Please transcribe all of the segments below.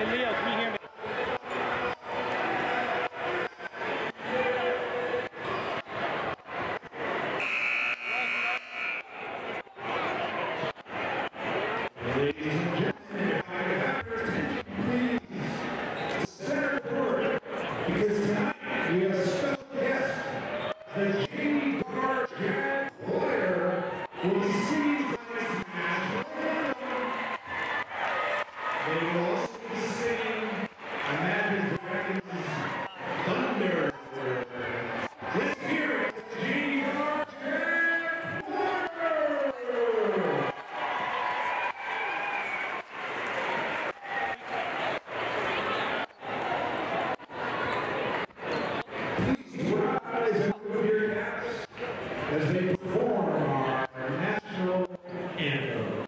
Leo, can you hear me? Ladies and gentlemen, if I could have your attention, please, to center court, because tonight we have a special guest. The Jamie Bar Jack Player will be singing tonight's national anthem. They will also be singing Imagine Dragons Thunder. Let's hear it, Jamie Bar Jack Player! Rise and move your caps as they perform our national anthem.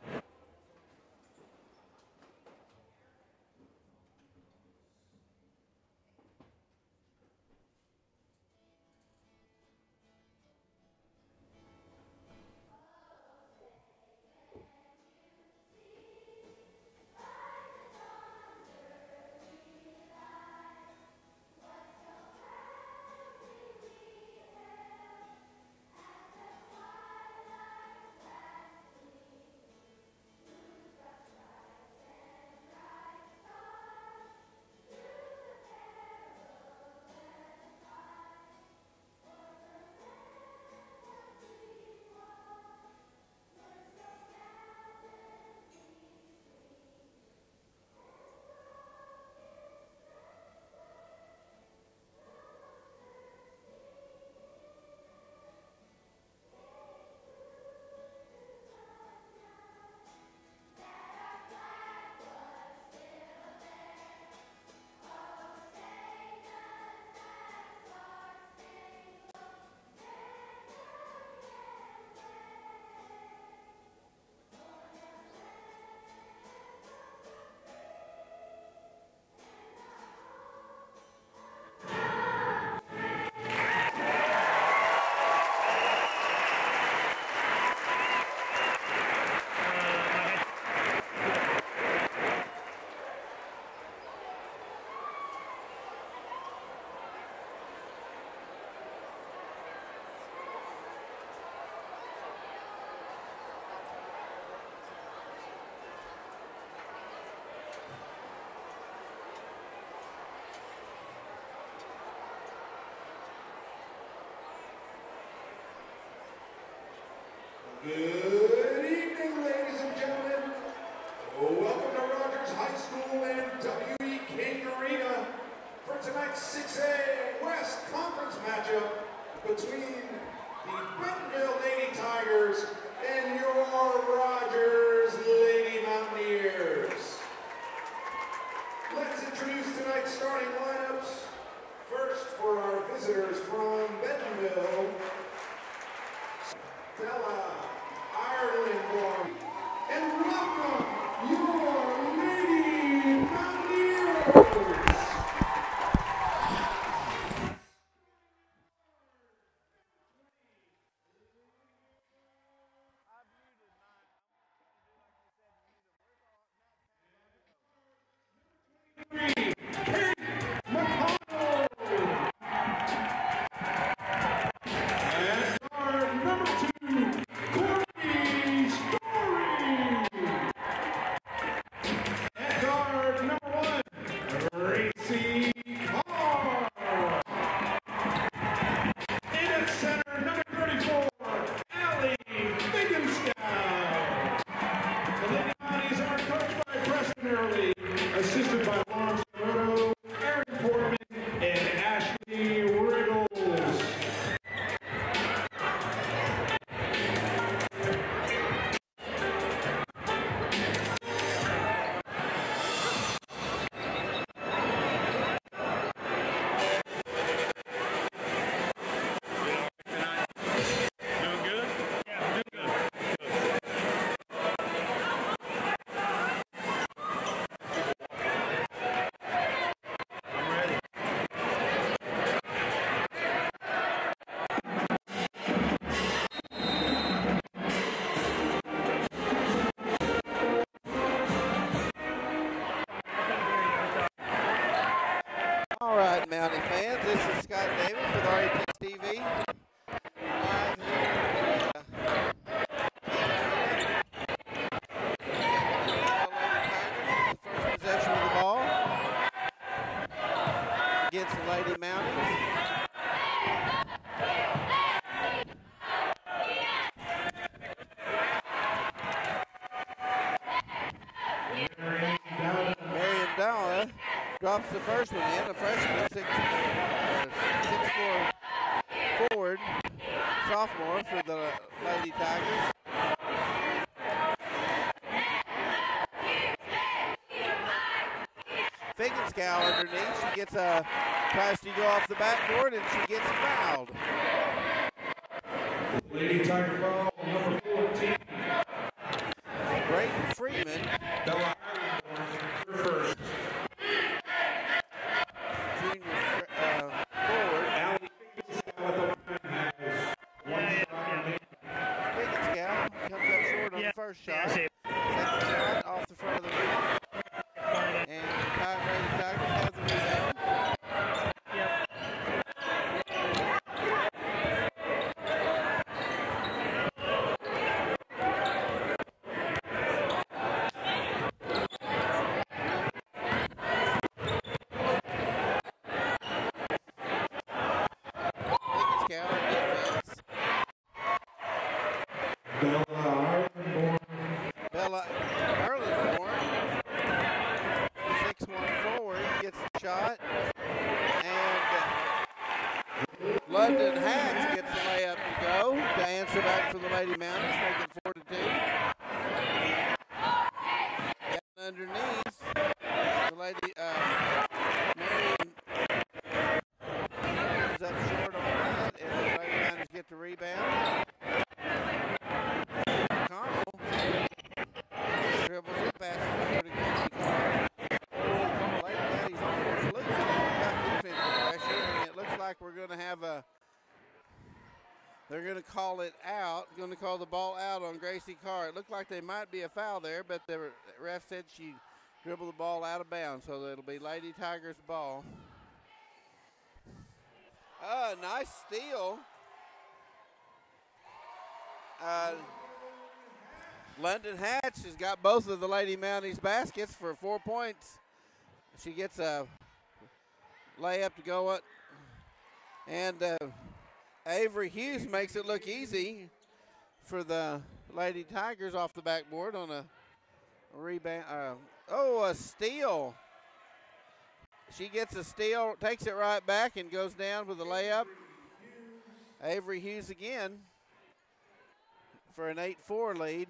Marion Dowd drops the first one in. The freshman, 6'4" forward, sophomore for the Lady Tigers. Figgenskow underneath. She gets tries to go off the backboard and she gets fouled. Lady Tiger foul, number 14. Brayton Freeman. Bella first. Junior forward. Figgenskow comes up short on the first shot. Second shot off the front of the rim. And Lady Tigers have the rebound. Bella Erlenborn, 6'1" forward, gets the shot. And London Hatch gets the layup to go to answer back for the Lady Mounties, make it 4-2. Down underneath, the Lady Marion is up short on that, and the Lady Mounties get the rebound. Connell dribbles it, passes over to Gracie Carr. Lady Mounties almost losing tough defensive pressure, and it looks like we're going to have they're going to call it out, going to call the ball out on Gracie Carr. It looked like there might be a foul there, but the ref said she dribbled the ball out of bounds, so it'll be Lady Tigers' ball. Nice steal. London Hatch has got both of the Lady Mounties baskets for 4 points. She gets a layup to go up. And Avery Hughes makes it look easy for the Lady Tigers off the backboard on a rebound. A steal. She gets a steal, takes it right back, and goes down with a layup. Avery Hughes again for an 8-4 lead.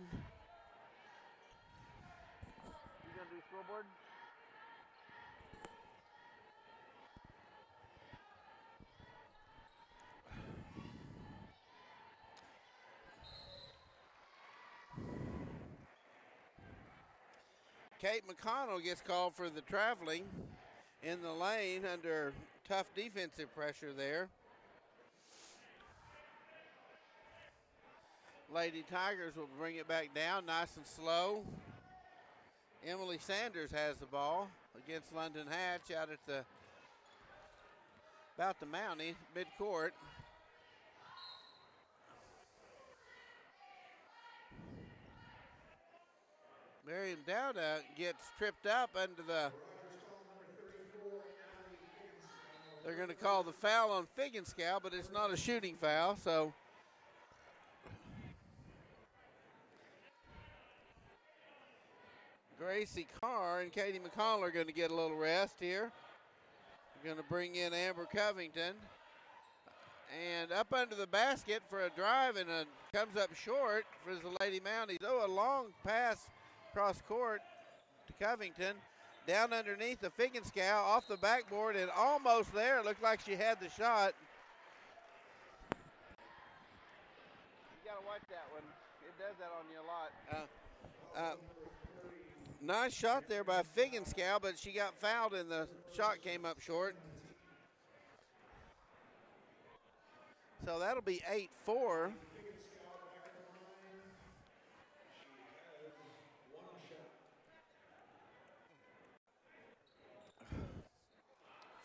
You gonna do scoreboard? Kate McConnell gets called for the traveling in the lane under tough defensive pressure there. Lady Tigers will bring it back down nice and slow. Emily Sanders has the ball against London Hatch out at about the Mountie midcourt. Marion Dowda gets tripped up under the. They're going to call the foul on Figgenskow, but it's not a shooting foul, so. Gracie Carr and Katie McConnell are going to get a little rest here. We're going to bring in Amber Covington. And up under the basket for a drive, and comes up short for the Lady Mounties. A long pass cross court to Covington. Down underneath the Figgenskow, off the backboard, and almost there. It looked like she had the shot. You got to watch that one. It does that on you a lot. Nice shot there by Figgenskow, but she got fouled and the shot came up short. So that'll be 8-4.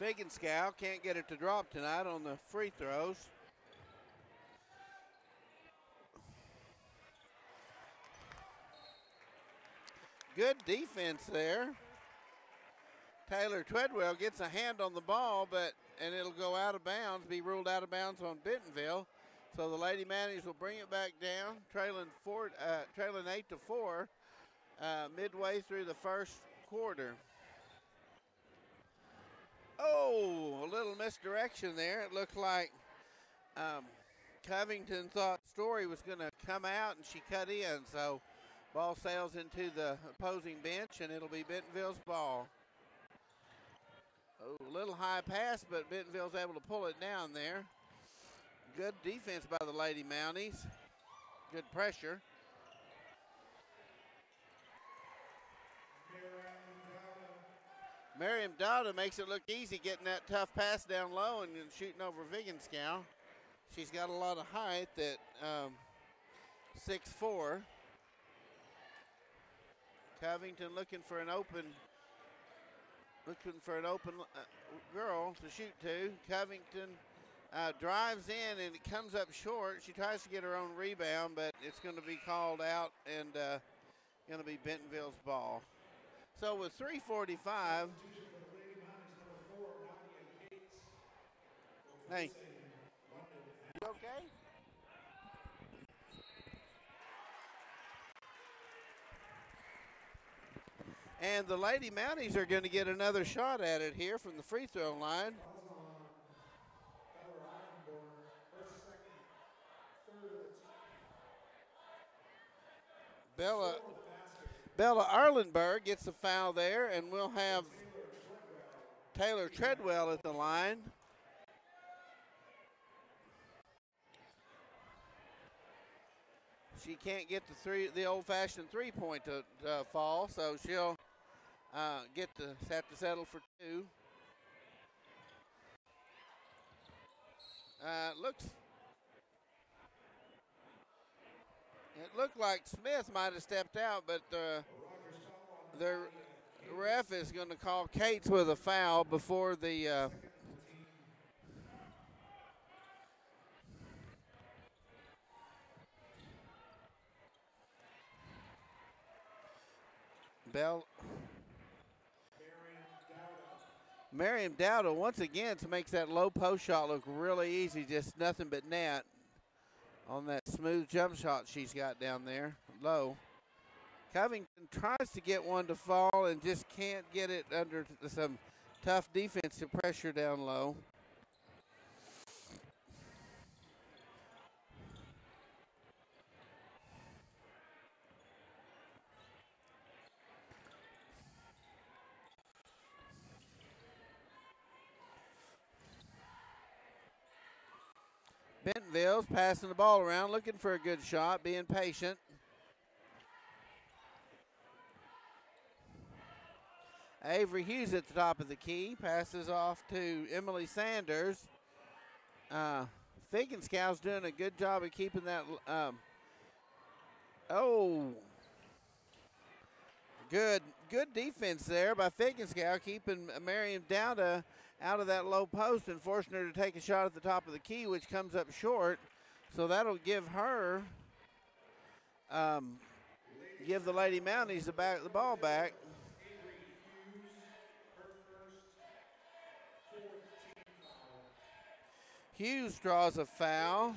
Figgenskow can't get it to drop tonight on the free throws. Good defense there. Taylor Treadwell gets a hand on the ball, and it'll go out of bounds, be ruled out of bounds on Bentonville. So the Lady Mounties will bring it back down, trailing 8-4. midway through the first quarter. Oh, a little misdirection there. It looked like Covington thought Story was going to come out, and she cut in. So ball sails into the opposing bench, and it'll be Bentonville's ball. Oh, a little high pass, but Bentonville's able to pull it down there. Good defense by the Lady Mounties. Good pressure. Miriam Dowda makes it look easy getting that tough pass down low and shooting over Vigenskow. She's got a lot of height at 6'4". Covington looking for an open girl to shoot to. Covington drives in and it comes up short. She tries to get her own rebound, but it's going to be called out and going to be Bentonville's ball. So with 3:45, hey, you okay? And the Lady Mounties are going to get another shot at it here from the free throw line. Bella Arlenberg gets a foul there, and we'll have Taylor Treadwell at the line. She can't get the old-fashioned three-point to fall, so she'll have to settle for two. It looked like Smith might have stepped out, but the ref is going to call Cates with a foul before the Miriam Dowda once again makes that low post shot look really easy, just nothing but net on that smooth jump shot she's got down there low. Covington tries to get one to fall and just can't get it under some tough defensive pressure down low. Bentonville's passing the ball around, looking for a good shot, being patient. Avery Hughes at the top of the key, passes off to Emily Sanders. Vigenskow's doing a good job of keeping that. Good defense there by Vigenskow, keeping Miriam Dowda out of that low post and forcing her to take a shot at the top of the key, which comes up short. So that'll give her, give the Lady Mounties the ball back. Hughes draws a foul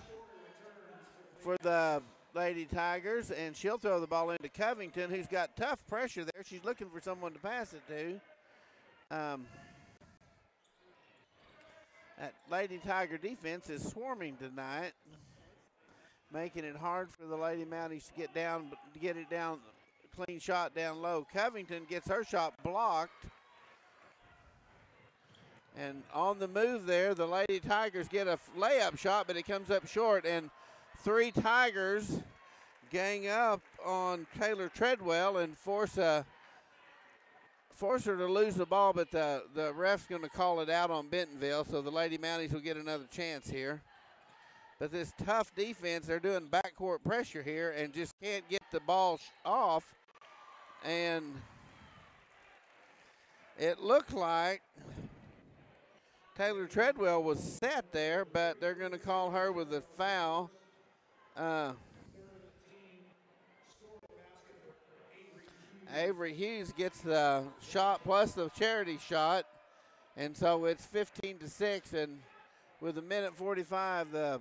for the Lady Tigers, and she'll throw the ball into Covington, who's got tough pressure there. She's looking for someone to pass it to. That Lady Tiger defense is swarming tonight, making it hard for the Lady Mounties to get it down, clean shot down low. Covington gets her shot blocked. And on the move there, the Lady Tigers get a layup shot, but it comes up short. And three Tigers gang up on Taylor Treadwell and force her to lose the ball, but the ref's going to call it out on Bentonville, so the Lady Mounties will get another chance here. But this tough defense, they're doing backcourt pressure here and just can't get the ball off. And it looked like Taylor Treadwell was set there, but they're going to call her with a foul. Avery Hughes gets the shot plus the charity shot, and so it's 15-6, and with 1:45, the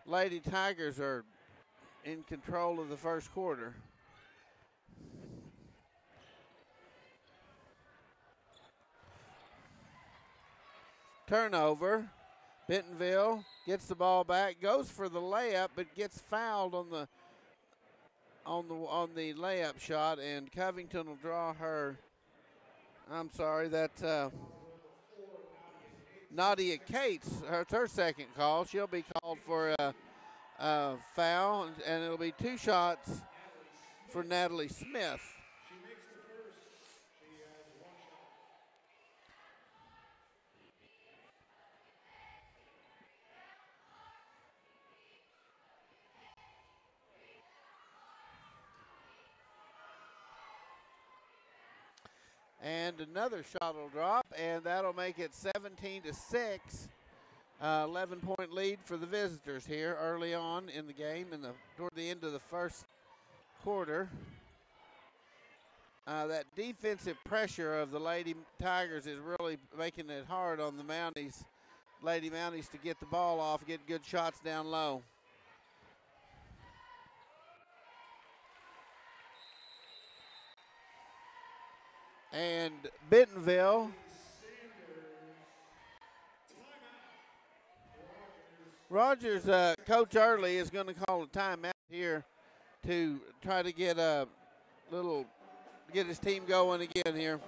Lady Tigers are in control of the first quarter. turnover. Bentonville gets the ball back, goes for the layup, but gets fouled on the layup shot, and Covington will draw her. I'm sorry, that's Nadia Cates. It's her second call. She'll be called for a foul, and it'll be 2 shots for Natalie Smith. And another shot will drop, and that'll make it 17-6. 11-point lead for the visitors here early on in the game, toward the end of the first quarter. That defensive pressure of the Lady Tigers is really making it hard on the Lady Mounties to get the ball off, get good shots down low. And Bentonville, Rogers, Coach Early is going to call a timeout here to try to get his team going again here.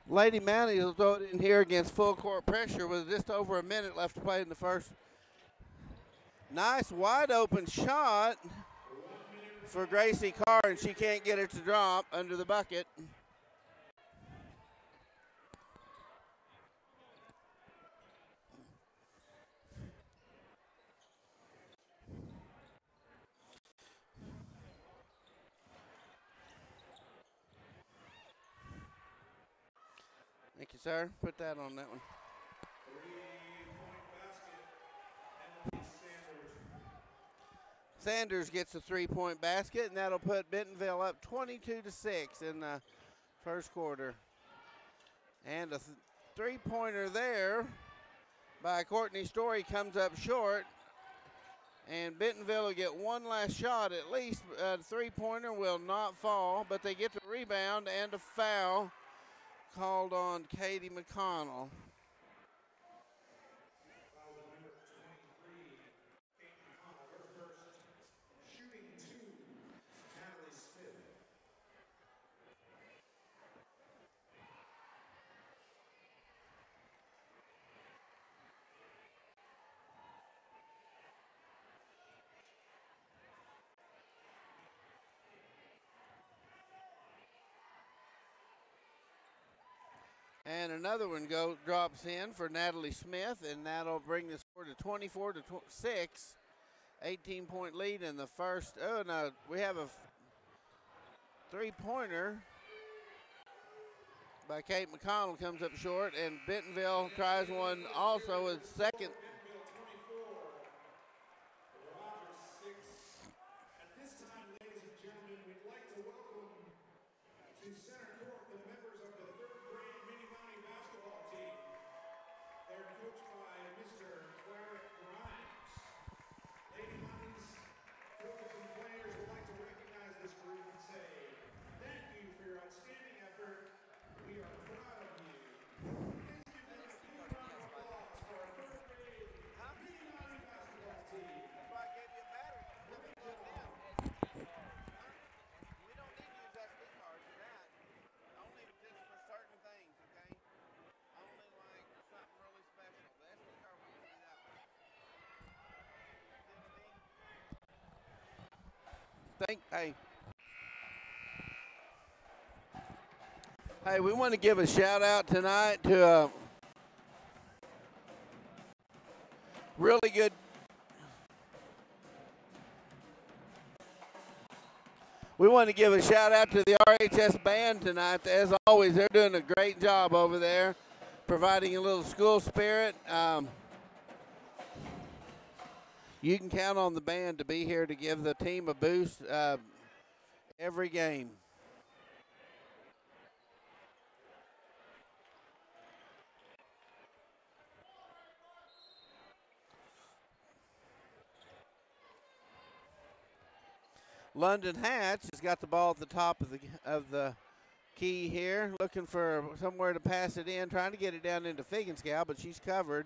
Lady Mounties will throw it in here against full court pressure with just over a minute left to play in the first. Nice wide open shot for Gracie Carr, and she can't get it to drop under the bucket. Thank you, sir. Put that on that one. Sanders gets a 3-point basket, and that'll put Bentonville up 22-6 in the first quarter. And a three-pointer there by Courtney Story comes up short. And Bentonville will get one last shot at least. The three-pointer will not fall, but they get the rebound and a foul called on Katie McConnell. And another one drops in for Natalie Smith, and that'll bring the score to 24-6. 18-point lead in the first. Oh, no, we have a three-pointer by Kate McConnell comes up short, and Bentonville tries one also with second. Hey, we want to give a shout out tonight to a really good We want to give a shout out to the RHS band tonight. As always, they're doing a great job over there, providing a little school spirit. You can count on the band to be here to give the team a boost every game. London Hatch has got the ball at the top of the key here, looking for somewhere to pass it in, trying to get it down into Figenscow, but she's covered.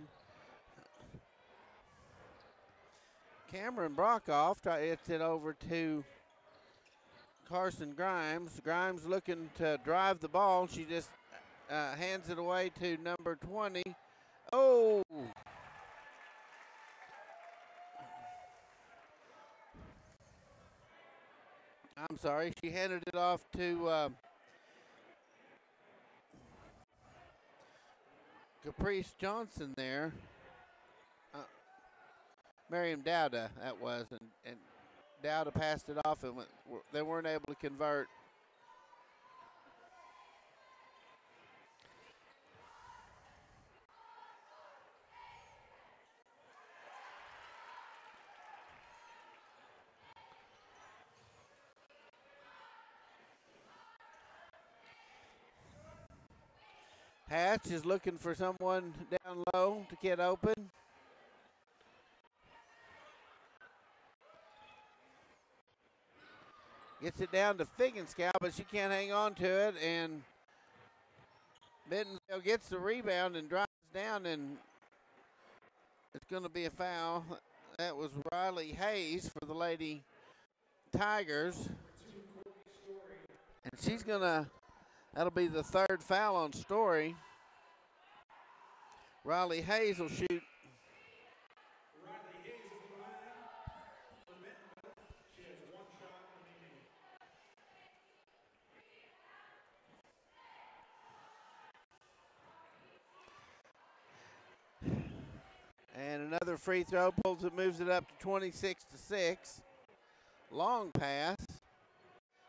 Cameron Brockoff hits it over to Carson Grimes. Grimes looking to drive the ball. She just hands it away to number 20. Oh! I'm sorry. She handed it off to Caprice Johnson there. Miriam Dowda, that was. And Dowda passed it off, and they weren't able to convert. Hatch is looking for someone down low to get open. Gets it down to Figenscow, but she can't hang on to it, and Bentonville gets the rebound and drives down, and it's going to be a foul. That was Riley Hayes for the Lady Tigers. And she's going to, that'll be the third foul on Story. Riley Hayes will shoot. And another free throw, moves it up to 26-6. Long pass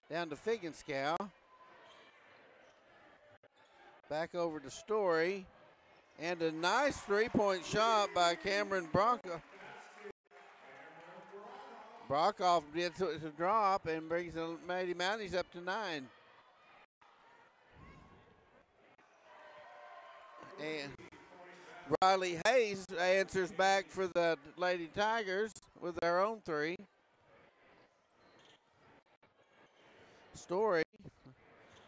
down to Figenscow. Back over to Story. And a nice three-point shot by Cameron Brockoff. Brockoff gets it to drop and brings the Lady Mounties up to 9. And Riley Hayes answers back for the Lady Tigers with their own three. Story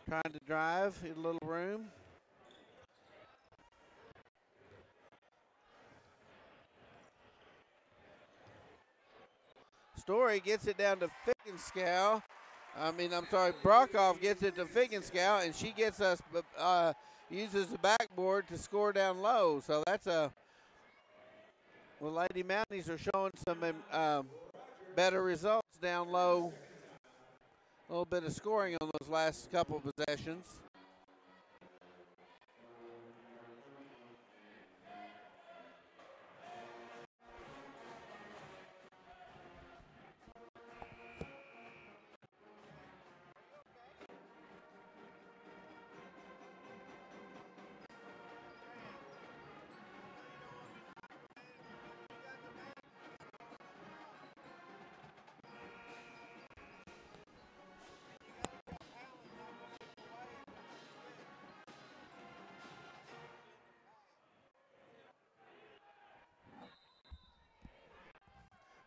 trying to drive in a little room. Story gets it down to Figenscow. Brockoff gets it to Figenscow, and she gets us, uses the backboard to score down low. So that's Lady Mounties are showing some better results down low. A little bit of scoring on those last couple of possessions.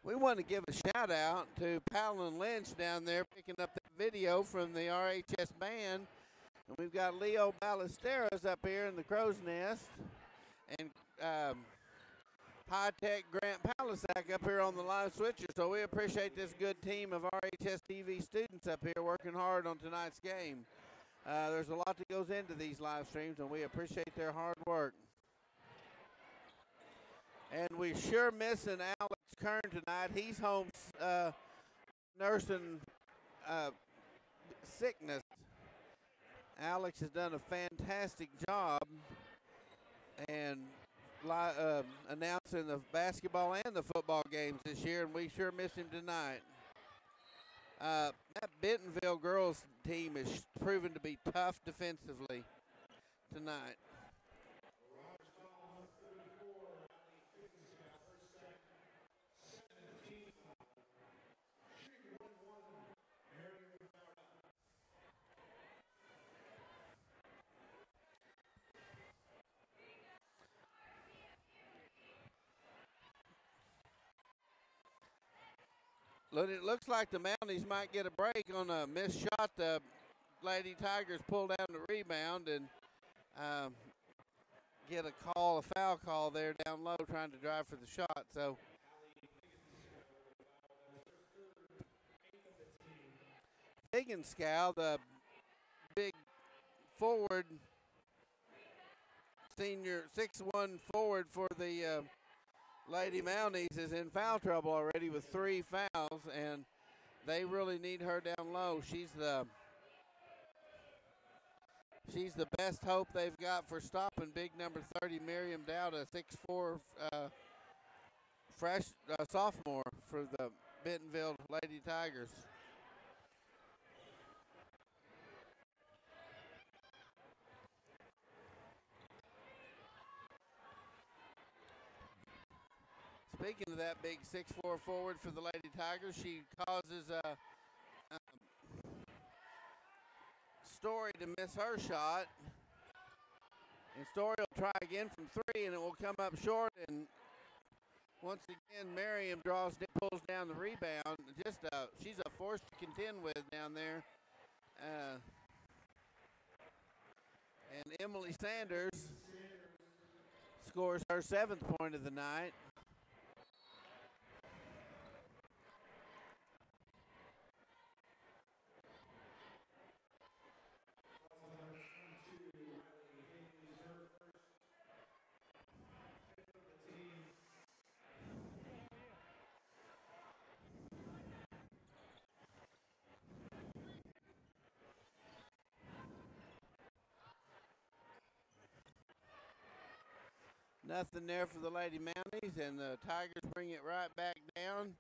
We want to give a shout out to Palin Lynch down there picking up that video from the RHS band. And we've got Leo Ballesteros up here in the crow's nest. And high-tech Grant Palisak up here on the live switcher. So we appreciate this good team of RHS TV students up here working hard on tonight's game. There's a lot that goes into these live streams, and we appreciate their hard work. And we're sure missing Alex Kern tonight. He's home nursing sickness. Alex has done a fantastic job and announcing the basketball and the football games this year, and we sure miss him tonight. That Bentonville girls team is proven to be tough defensively tonight. It looks like the Mounties might get a break on a missed shot. The Lady Tigers pull down the rebound and get a foul call there down low, trying to drive for the shot. So Higginscow, the big forward, senior 6'1" forward for the Lady Mounties, is in foul trouble already with 3 fouls, and they really need her down low. She's the best hope they've got for stopping big number 30 Miriam Dowd, a 6'4" sophomore for the Bentonville Lady Tigers. Speaking of that big 6'4" forward for the Lady Tigers, she causes Story to miss her shot. And Story will try again from 3, and it will come up short. And once again, Miriam pulls down the rebound. She's a force to contend with down there. And Emily Sanders scores her 7th point of the night. Nothing there for the Lady Mounties, and the Tigers bring it right back down.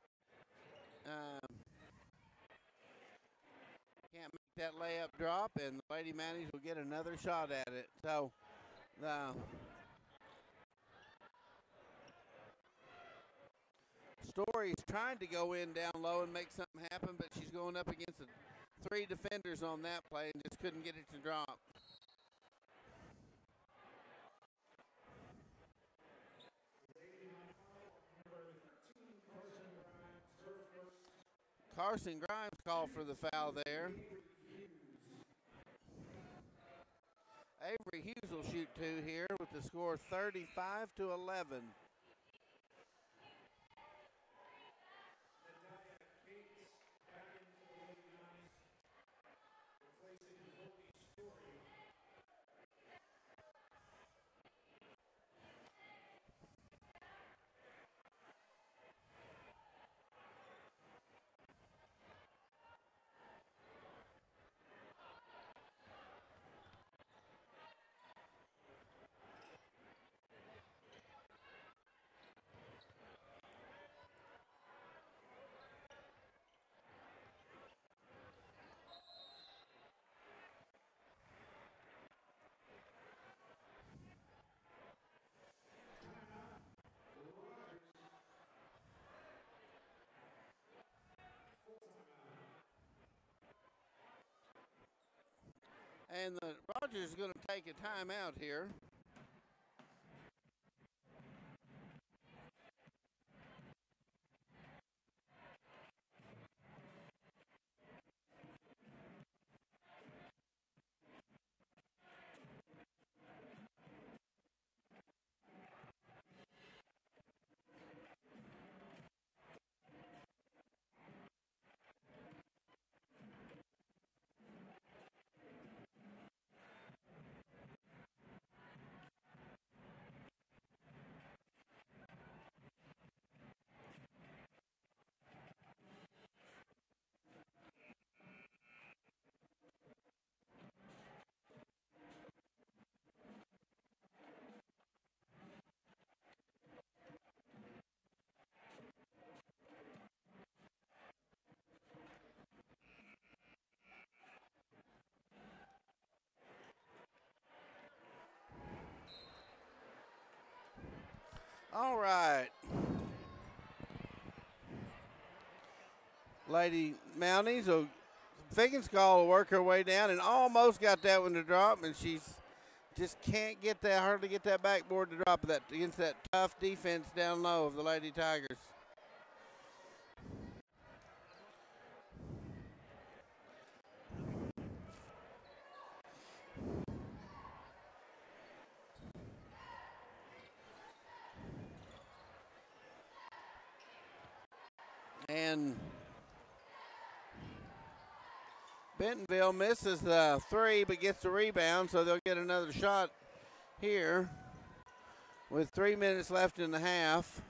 Can't make that layup drop, and the Lady Mounties will get another shot at it. So Story's trying to go in down low and make something happen, but she's going up against 3 defenders on that play and just couldn't get it to drop. Carson Grimes called for the foul there. Avery Hughes will shoot 2 here with the score 35-11. And the Rogers is going to take a timeout here. All right. Lady Mounties will Figgins will work her way down and almost got that one to drop, and she's just can't get that, hardly get that backboard to drop that against that tough defense down low of the Lady Tigers. And Bentonville misses the three but gets the rebound, so they'll get another shot here with 3 minutes left in the half.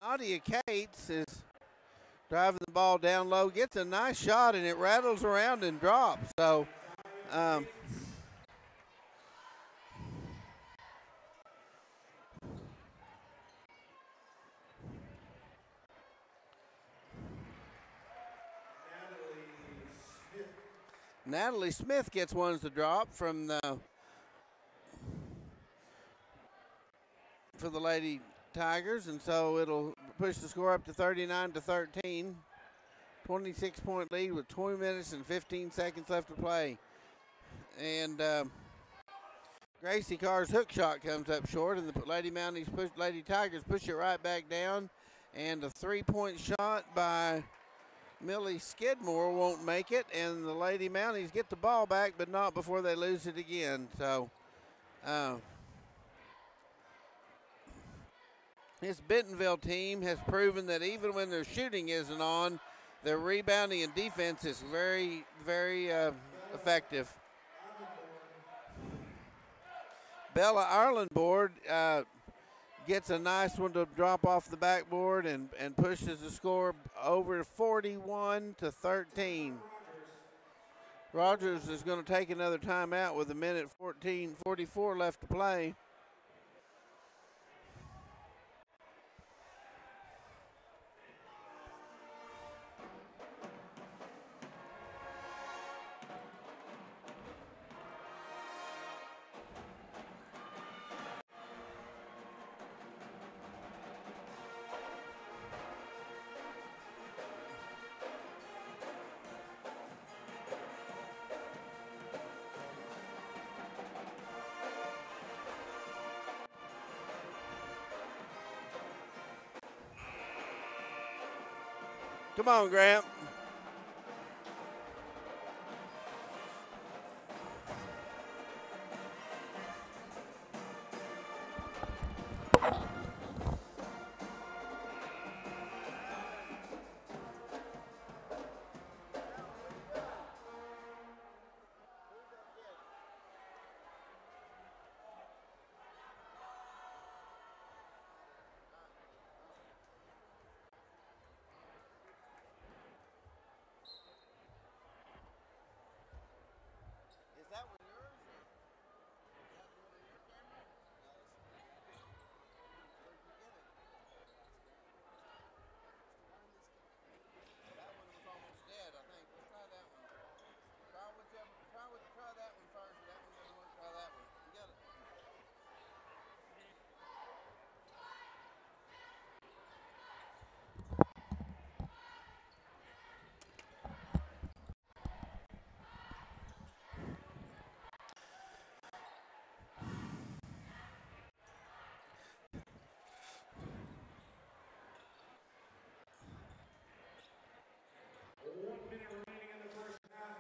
Nadia Cates is driving the ball down low, gets a nice shot, and it rattles around and drops. So Natalie Smith gets one to drop for the Lady Tigers, and so it'll push the score up to 39-13. 26-point lead with 20 minutes and 15 seconds left to play. And Gracie Carr's hook shot comes up short, and the Lady Tigers push it right back down. And a three-point shot by Millie Skidmore won't make it, and the Lady Mounties get the ball back, but not before they lose it again. So this Bentonville team has proven that even when their shooting isn't on, their rebounding and defense is very, very effective. Bella Arlenboard gets a nice one to drop off the backboard and pushes the score over 41-13. Rogers is going to take another timeout with 1:44 left to play. Come on, Grant.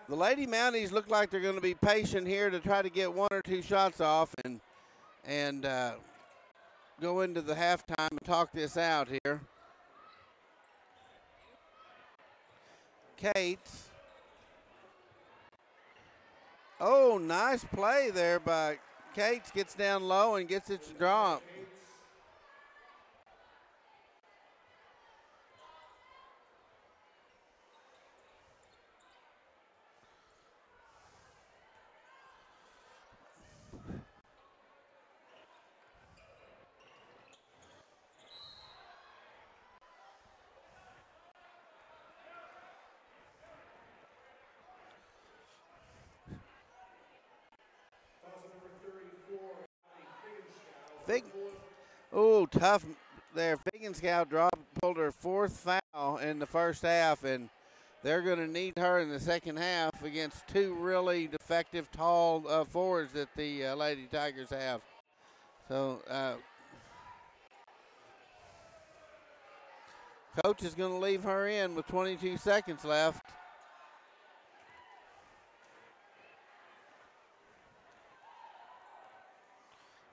The Lady Mounties look like they're going to be patient here to try to get one or two shots off and go into the halftime and talk this out here. Cates. Oh, nice play there by Cates. Gets down low and gets it to drop. Fig, oh, tough there. Figenscow pulled her fourth foul in the first half, and they're going to need her in the second half against two really defective tall forwards that the Lady Tigers have. So coach is going to leave her in with 22 seconds left.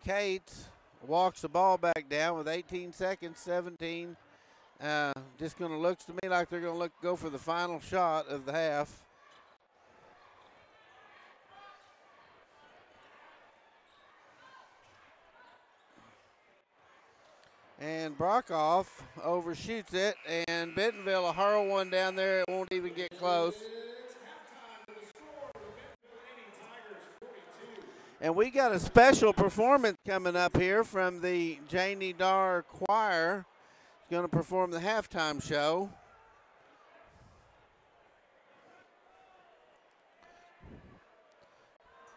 Cates walks the ball back down with 18 seconds, 17. Just going to looks to me like they're going to go for the final shot of the half. And Brockhoff overshoots it, and Bentonville will hurl one down there. It won't even get close. And we got a special performance coming up here from the Janie Dar Choir. It's going to perform the halftime show.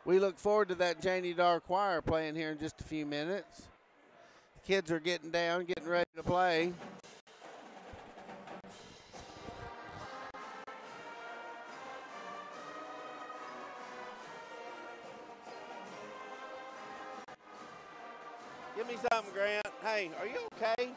We look forward to that Janie Dar Choir playing here in just a few minutes. The kids are getting down, getting ready to play. Give me something, Grant. Hey, are you okay?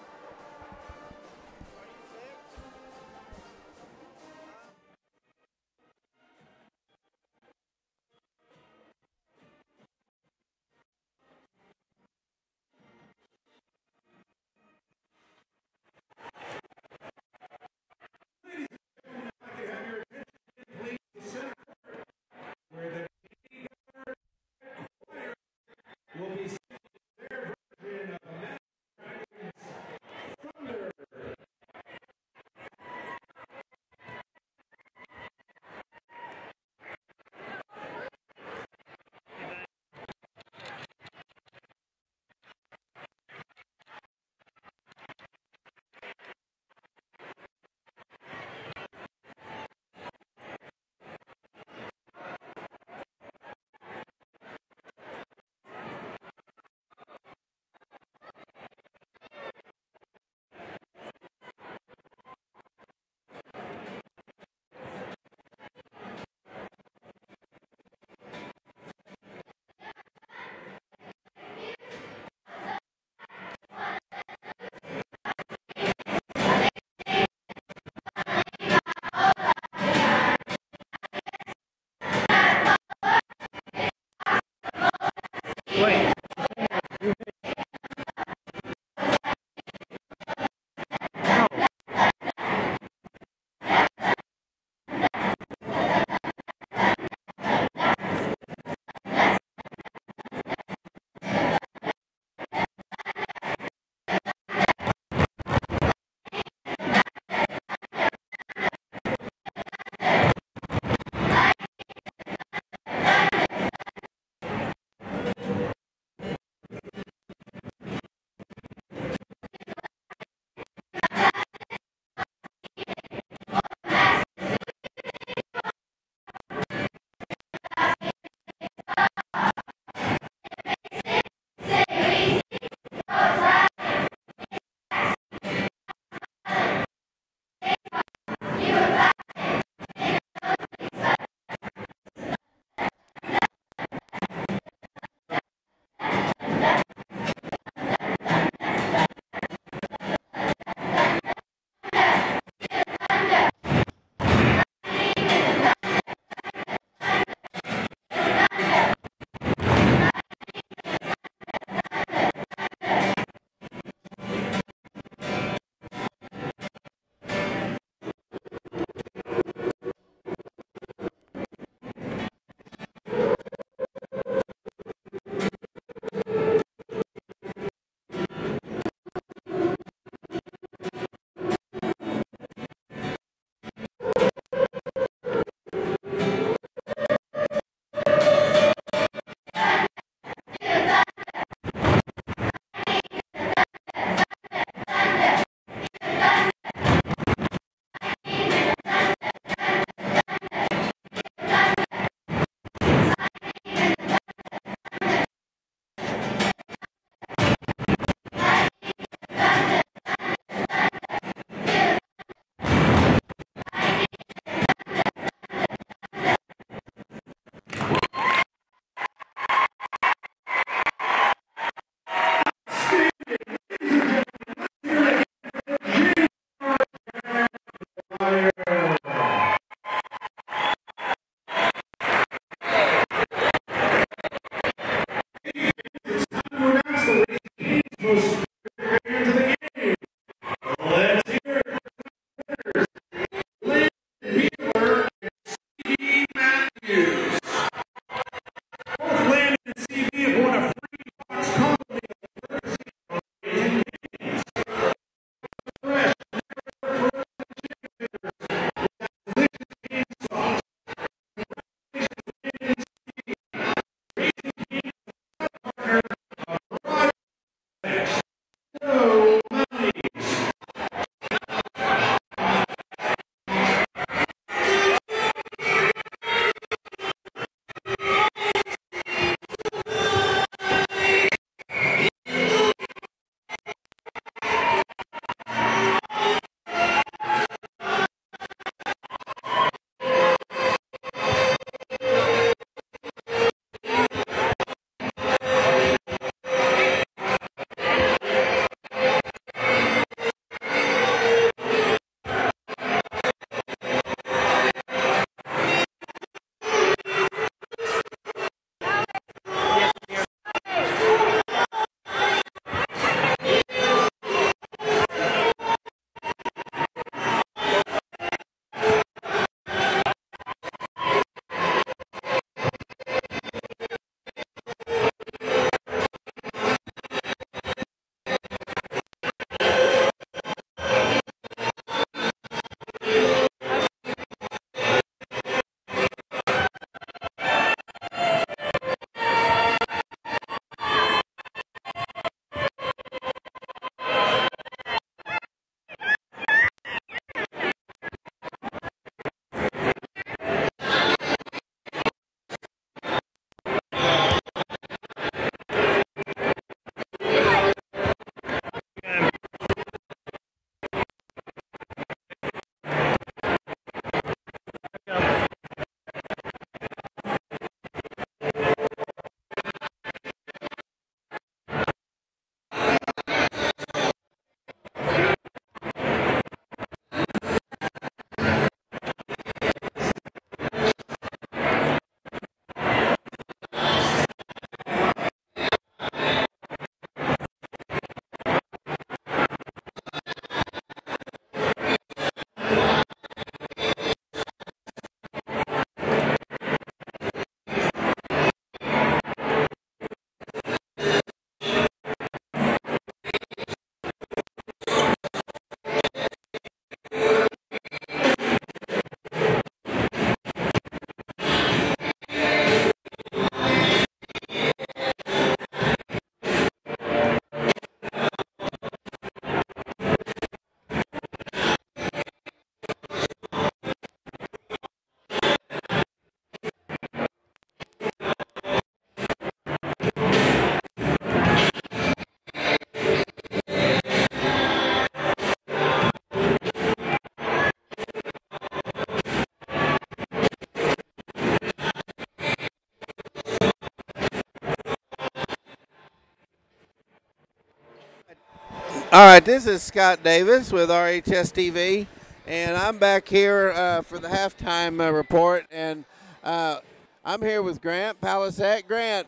All right, this is Scott Davis with RHS TV, and I'm back here for the halftime report, and I'm here with Grant Palisette. Grant,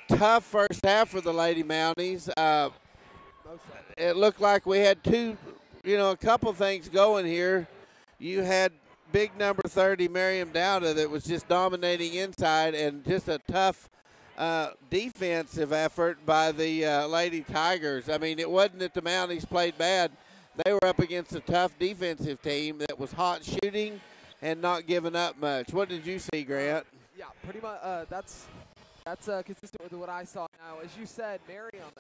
tough first half for the Lady Mounties. It looked like we had a couple things going here. You had big number 30, Miriam Dowda, that was just dominating inside, and just a tough defensive effort by the Lady Tigers. I mean, it wasn't that the Mounties played bad. They were up against a tough defensive team that was hot shooting and not giving up much. What did you see, Grant? Yeah, pretty much. That's consistent with what I saw. Now, as you said, Miriam,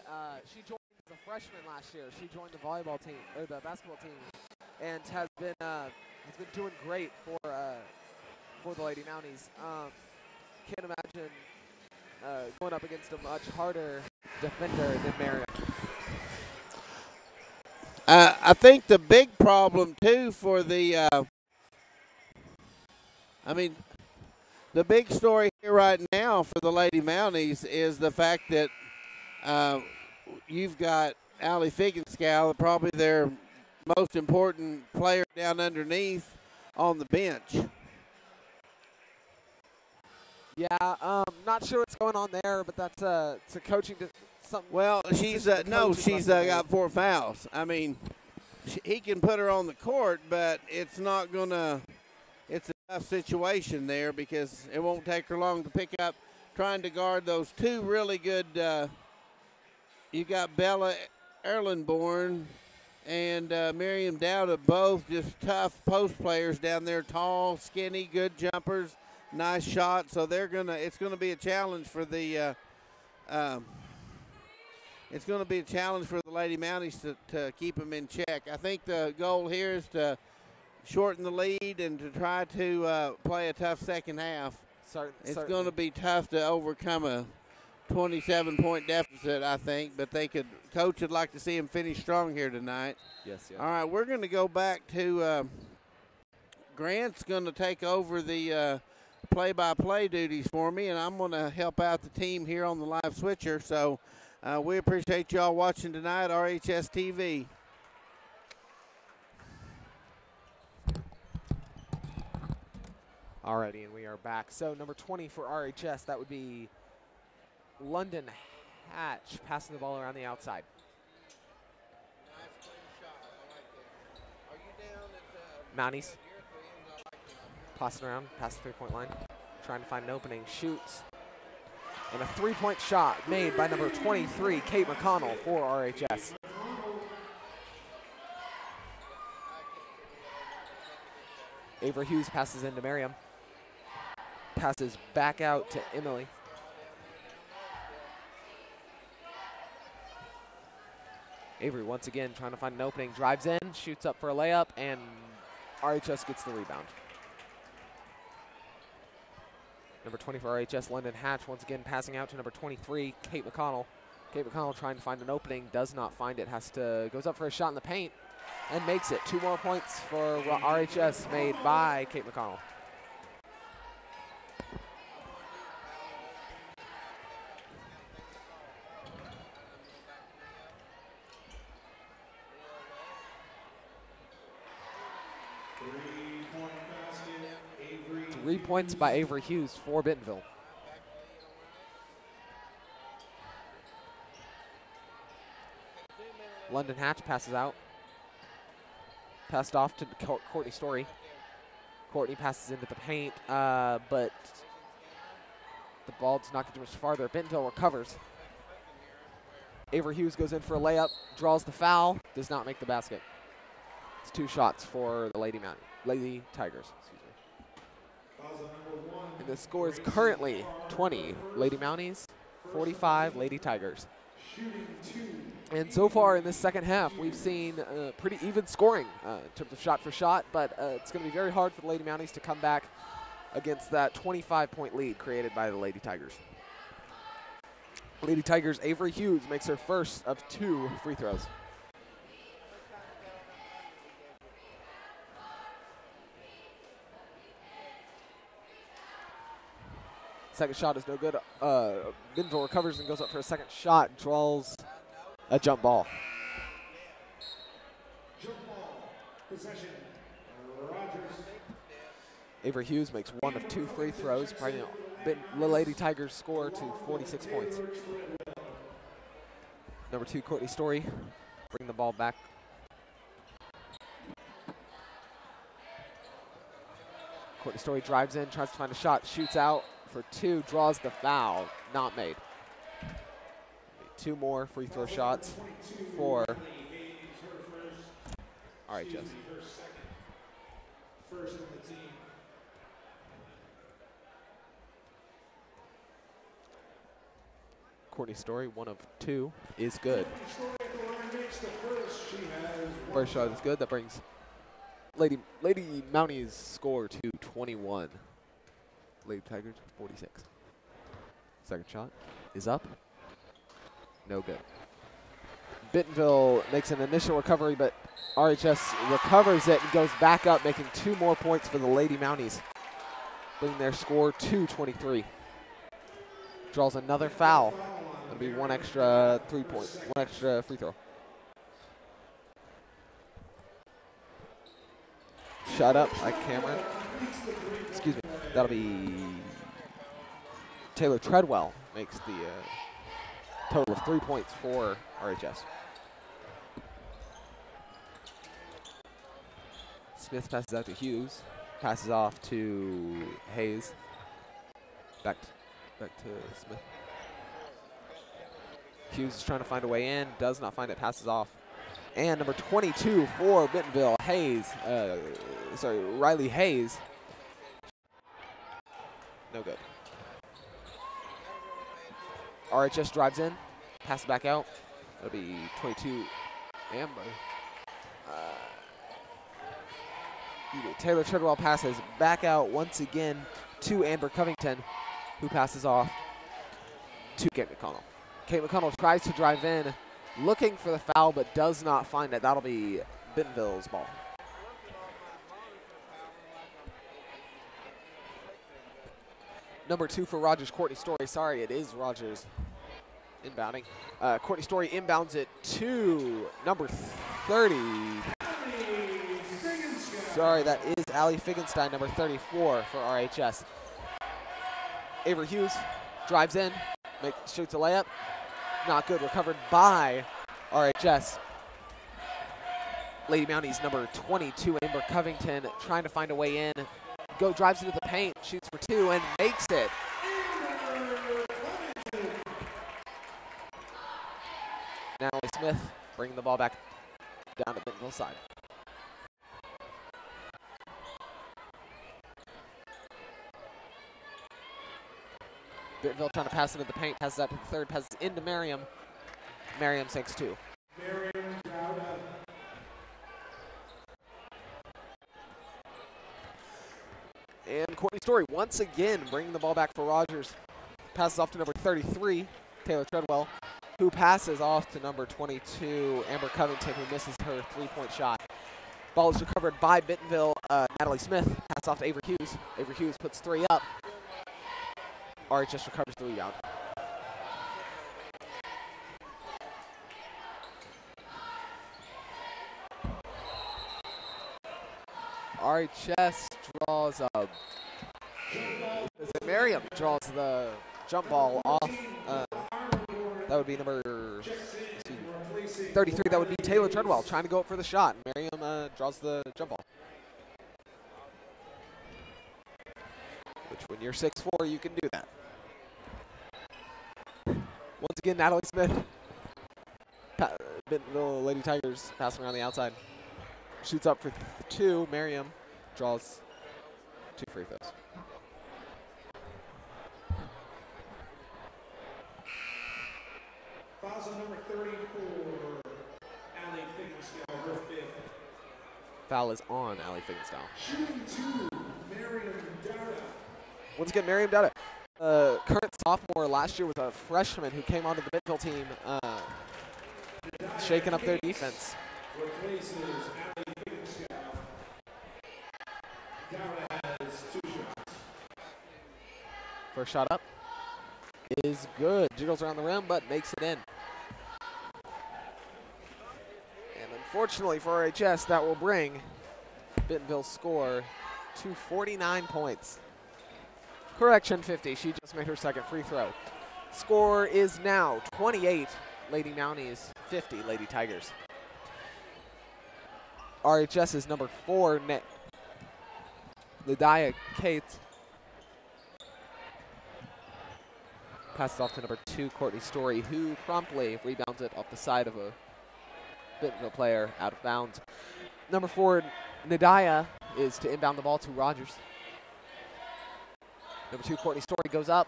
she joined as a freshman last year. She joined the volleyball team or the basketball team, and has been doing great for the Lady Mounties. Can't imagine going up against a much harder defender than Miriam. I think the big problem too for the the big story here right now for the Lady Mounties is the fact that you've got Allie Figgenskow, probably their most important player down underneath, on the bench. Yeah, not sure what's going on there, but that's it's a coaching something. Well, she's got 4 fouls. I mean, he can put her on the court, but it's not gonna. It's a tough situation there because it won't take her long to pick up, trying to guard those two really good. You got Bella Erlenborn and Miriam Dowda, both just tough post players down there, tall, skinny, good jumpers, nice shots. So it's gonna be a challenge for the. It's going to be a challenge for the Lady Mounties to keep them in check. I think the goal here is to shorten the lead and to try to play a tough second half. It's going to be tough to overcome a 27-point deficit, I think, but Coach would like to see them finish strong here tonight. Yes. All right, we're going to go back to Grant's going to take over the play-by-play duties for me, and I'm going to help out the team here on the live switcher. So we appreciate y'all watching tonight, RHS TV. Alrighty, and we are back. So number 20 for RHS, that would be London Hatch, passing the ball around the outside. Nice clean shot. I like that. Are you down at Mounties. Passing around, past the 3-point line. Trying to find an opening, shoots. And a 3-point shot made by number 23, Kate McConnell, for RHS. Avery Hughes passes into Miriam. Passes back out to Emily. Avery once again trying to find an opening, drives in, shoots up for a layup, and RHS gets the rebound. Number 20 for RHS, London Hatch, once again passing out to number 23, Kate McConnell. Kate McConnell trying to find an opening, does not find it, goes up for a shot in the paint, and makes it. 2 more points for RHS made by Kate McConnell. Three points by Avery Hughes for Bentonville. London Hatch passes out. Passed off to Courtney Story. Courtney passes into the paint, but the ball does not get much farther. Bentonville recovers. Avery Hughes goes in for a layup, draws the foul, does not make the basket. It's 2 shots for the Lady Tigers. And the score is currently 20 Lady Mounties, 45 Lady Tigers. And so far in this second half, we've seen pretty even scoring in terms of shot for shot, but it's going to be very hard for the Lady Mounties to come back against that 25-point lead created by the Lady Tigers. Lady Tigers, Avery Hughes makes her first of 2 free throws. Second shot is no good. Bentonville recovers and goes up for a second shot. Draws a jump ball. Jump ball. Possession. Rogers. Avery Hughes makes 1 of 2 free throws, bringing the Lady Tigers score to 46 points. Number 2, Courtney Story, bring the ball back. Courtney Story drives in, tries to find a shot, shoots out for 2, draws the foul, not made. 2 more free throw shots for RHS. First in the team. Courtney Story, 1 of 2, is good. First shot is good. That brings Lady Mounties score to 21. Lady Tigers 46. Second shot is up. No good. Bentonville makes an initial recovery, but RHS recovers it and goes back up, making 2 more points for the Lady Mounties, bringing their score to 23. Draws another foul. That'll be 1 extra 3-point, 1 extra free throw. Shot up by Cameron. Excuse me. That'll be Taylor Treadwell makes the total of 3 points for RHS. Smith passes out to Hughes. Passes off to Hayes. Back to Smith. Hughes is trying to find a way in. Does not find it. Passes off. And number 22 for Bentonville, Riley Hayes. No good. RHS drives in, passes back out. That'll be 22 Amber. Taylor Treadwell passes back out once again to Amber Covington, who passes off to Kate McConnell. Kate McConnell tries to drive in, looking for the foul, but does not find it. That'll be Bentonville's ball. Number 2 for Rogers, Courtney Story. Sorry, it is Rogers inbounding. Courtney Story inbounds it to number 30. Sorry, that is Allie Figgenstein, number 34 for RHS. Avery Hughes drives in, shoots a layup. Not good, recovered by RHS. Lady Mounties, number 22, Amber Covington, trying to find a way in. Drives into the paint, shoots for 2, and makes it. Natalie Smith bringing the ball back down to Bentonville's side. Bentonville trying to pass into the paint, passes out to the third, passes into Merriam. Merriam sinks 2. And Courtney Story once again bringing the ball back for Rogers. Passes off to number 33, Taylor Treadwell, who passes off to number 22, Amber Covington, who misses her 3-point shot. Ball is recovered by Bentonville. Natalie Smith passes off to Avery Hughes. Avery Hughes puts 3 up. RHS recovers the rebound. RHS draws a. Merriam draws the jump ball off. That would be number 33. That would be Taylor Treadwell trying to go up for the shot. Merriam draws the jump ball. Which, when you're 6'4", you can do that. Once again, Natalie Smith. Bentonville Lady Tigers passing around the outside. Shoots up for 2. Merriam draws 2 free throws. Fouls on number 34, Allie Figgenstein, her 5th. Foul is on Allie Figgenstein. Shooting 2, Miriam Dowda. Once again, Miriam Dowda. Current sophomore, last year was a freshman who came onto the Bentonville team, shaking up their defense. Replaces Allie Figgenstein. Dowda has 2 shots. First shot up is good. Jiggles around the rim, but makes it in. Fortunately for RHS, that will bring Bentonville's score to 49 points. Correction, 50. She just made her second free throw. Score is now 28 Lady Mounties, 50 Lady Tigers. RHS's number 4 net, Lydia Cates, passes off to number 2 Courtney Story, who promptly rebounds it off the side of a Bentonville player out of bounds. Number 4 Nadia is to inbound the ball to Rogers. Number 2 Courtney Story goes up,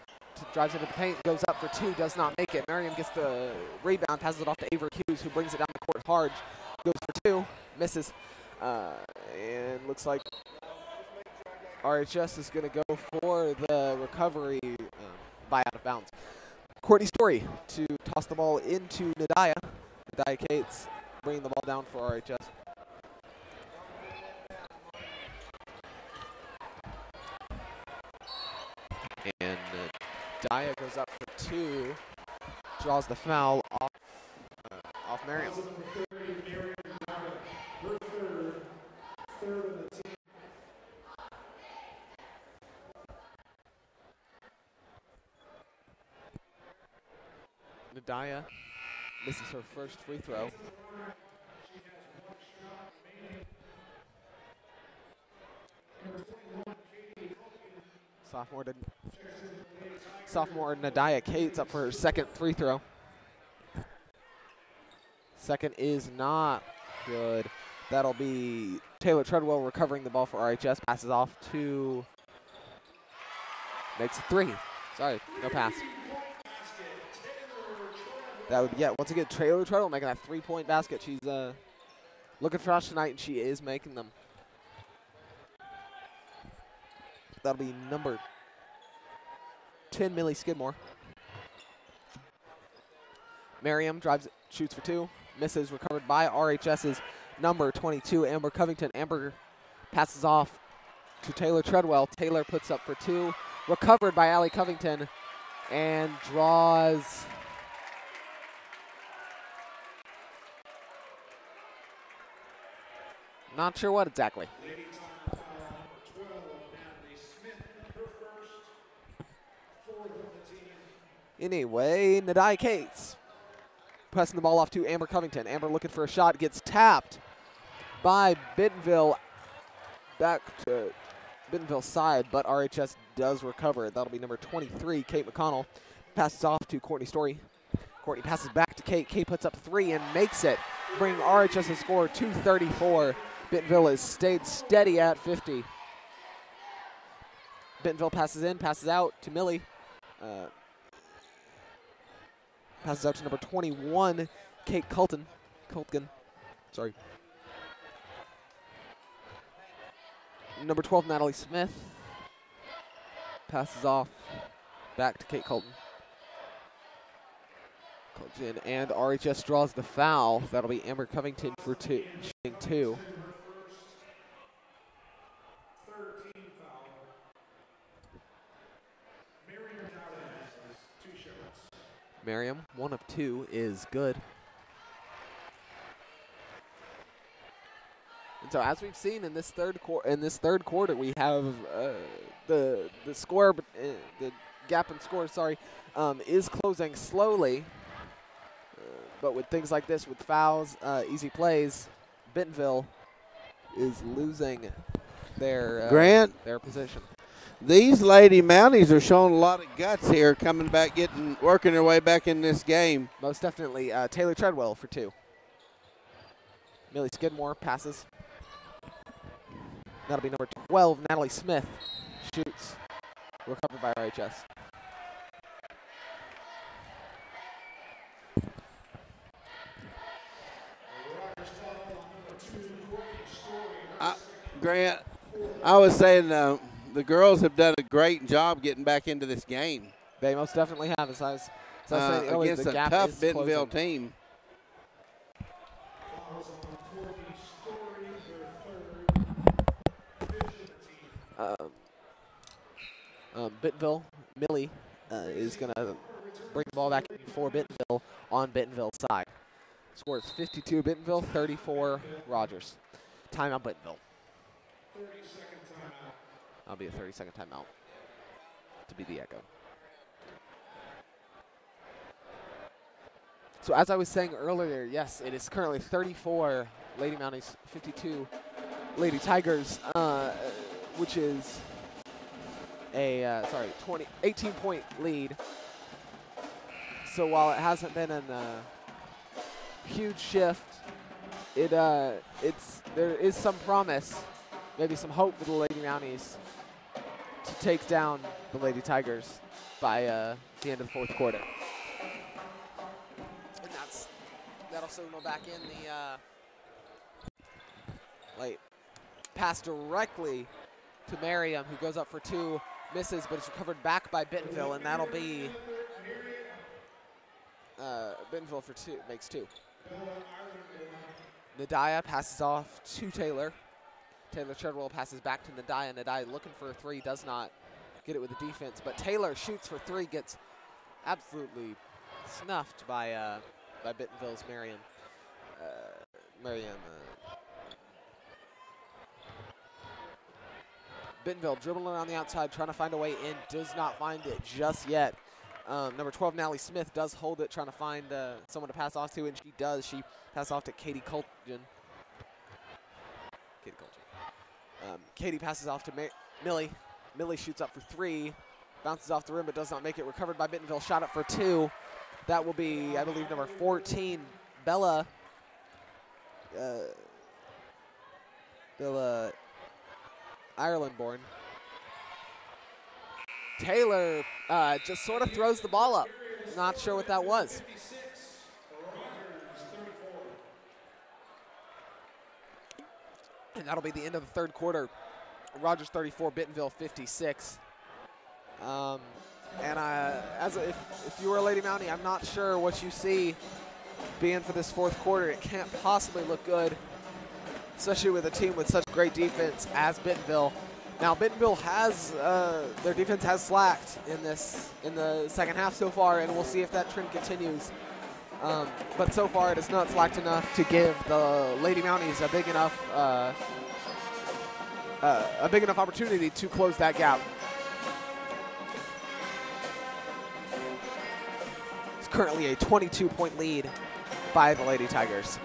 drives into the paint, goes up for 2, does not make it. Miriam gets the rebound, passes it off to Avery Hughes, who brings it down the court hard, goes for 2, misses, and looks like RHS is going to go for the recovery by out of bounds. Courtney Story to toss the ball into Nadia. Nadia Cates bringing the ball down for RHS. And Nadia goes up for 2, draws the foul off Miriam. Nadia misses her first free throw. Sophomore Nadia Cates up for her second free throw. Second is not good. That'll be Taylor Treadwell recovering the ball for RHS. Passes off to, makes a 3. Sorry, no pass. That would, yeah, once again, Taylor Treadwell making that 3-point basket. She's looking fresh tonight, and she is making them. That'll be number 10, Millie Skidmore. Miriam drives, shoots for 2, misses, recovered by RHS's number 22, Amber Covington. Amber passes off to Taylor Treadwell. Taylor puts up for 2, recovered by Allie Covington, and draws. Not sure what exactly. Anyway, Nadia Cates pressing the ball off to Amber Covington. Amber looking for a shot, gets tapped by Bentonville. Back to Bentonville's side, but RHS does recover. That'll be number 23, Kate McConnell. Passes off to Courtney Story. Courtney passes back to Kate. Kate puts up 3 and makes it, bringing RHS a score 234. Bentonville has stayed steady at 50. Bentonville passes in, passes out to Millie. Passes out to number 21, Kate Colton. Sorry. Number 12, Natalie Smith. Passes off back to Kate Colton. And RHS draws the foul. That'll be Amber Covington for 2, shooting 2. Miriam, 1 of 2 is good. And so, as we've seen in this third quarter, we have the score, the gap in score, is closing slowly. But with things like this, with fouls, easy plays, Bentonville is losing their position. These Lady Mounties are showing a lot of guts here, coming back, working their way back in this game. Most definitely. Taylor Treadwell for 2. Millie Skidmore passes. That'll be number 12, Natalie Smith. Shoots. Recovered by RHS. Grant, I was saying the girls have done a great job getting back into this game. They most definitely have. As I was saying earlier, against the a gap tough is Bentonville closing. team. Bentonville, Millie is going to bring the ball back for Bentonville on Bentonville's side. Score is 52 Bentonville, 34 Rogers. Timeout Bentonville. 30-second timeout. That'll be a 30-second timeout to be the echo. So as I was saying earlier, yes, it is currently 34 Lady Mounties, 52 Lady Tigers, which is a 18-point lead. So while it hasn't been a huge shift, there is some promise, maybe some hope for the Lady Mounties to take down the Lady Tigers by the end of the fourth quarter. And that'll signal back in the late pass directly to Merriam, who goes up for two, misses, but it's recovered back by Bentonville, and that'll be Bentonville for two, makes two. Nadaya passes off to Taylor. Taylor Treadwell passes back to Nadaya. Nadaya looking for a three, does not get it with the defense, but Taylor shoots for three, gets absolutely snuffed by Bentonville's Merriam. Bentonville dribbling around the outside, trying to find a way in, does not find it just yet. Number 12, Natalie Smith, does hold it, trying to find someone to pass off to, and she does. She passes off to Katie Colton. Katie passes off to Millie. Millie shoots up for three, bounces off the rim, but does not make it. Recovered by Bentonville, shot up for two. That will be, I believe, number 14, Bella Ireland-born. Taylor just sort of throws the ball up. Not sure what that was. And that'll be the end of the third quarter. Rogers 34, Bentonville 56. If you were a Lady Mountie, I'm not sure what you see being for this fourth quarter. It can't possibly look good, especially with a team with such great defense as Bentonville. Now Bentonville has their defense has slacked in the second half so far, and we'll see if that trend continues. But so far it has not slacked enough to give the Lady Mounties a big enough opportunity to close that gap. It's currently a 22-point lead by the Lady Tigers.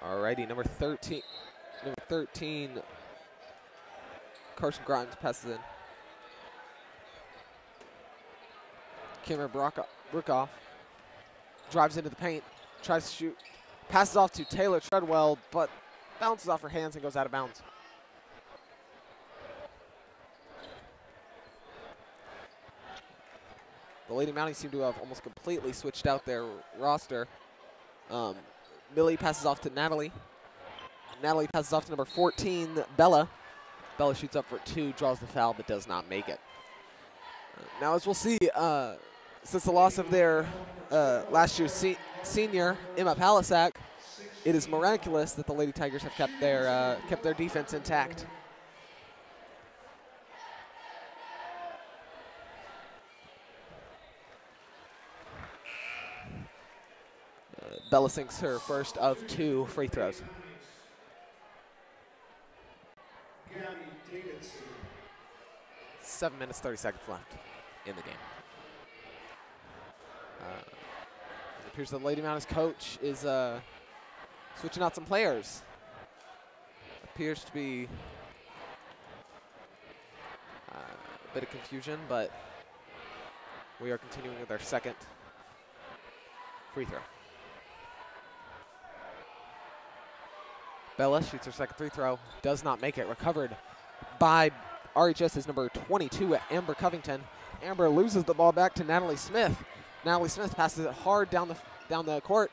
Alrighty, number 13, Carson Grimes passes in. Cameron Brookoff drives into the paint, tries to shoot, passes off to Taylor Treadwell, but bounces off her hands and goes out of bounds. The Lady Mounties seem to have almost completely switched out their roster. Millie passes off to Natalie. Natalie passes off to number 14, Bella. Bella shoots up for two, draws the foul, but does not make it. Now, as we'll see, since the loss of their last year's senior, Emma Palisak, it is miraculous that the Lady Tigers have kept their defense intact. Bella sinks her first of two free throws. 7 minutes, 30 seconds left in the game. It appears the Lady Mounties coach is switching out some players. Appears to be a bit of confusion, but we are continuing with our second free throw. Bella shoots her second free throw, does not make it. Recovered by RHS's number 22, Amber Covington. Amber loses the ball back to Natalie Smith. Natalie Smith passes it hard down the court.